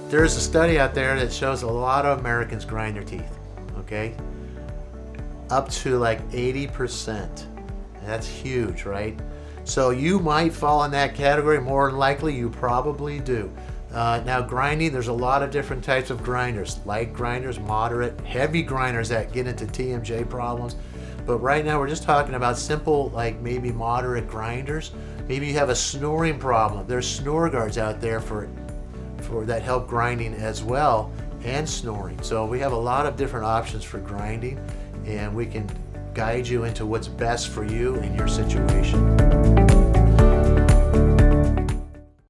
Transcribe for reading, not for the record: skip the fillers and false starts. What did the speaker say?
There's a study out there that shows a lot of Americans grind their teeth, okay? Up to like 80%. That's huge, right? So you might fall in that category. More than likely, you probably do. Now grinding, there's a lot of different types of grinders. Light grinders, moderate, heavy grinders that get into TMJ problems. But right now we're just talking about simple, like maybe moderate grinders. Maybe you have a snoring problem. There's snore guards out there for that help grinding as well, and snoring. So we have a lot of different options for grinding, and we can guide you into what's best for you and your situation.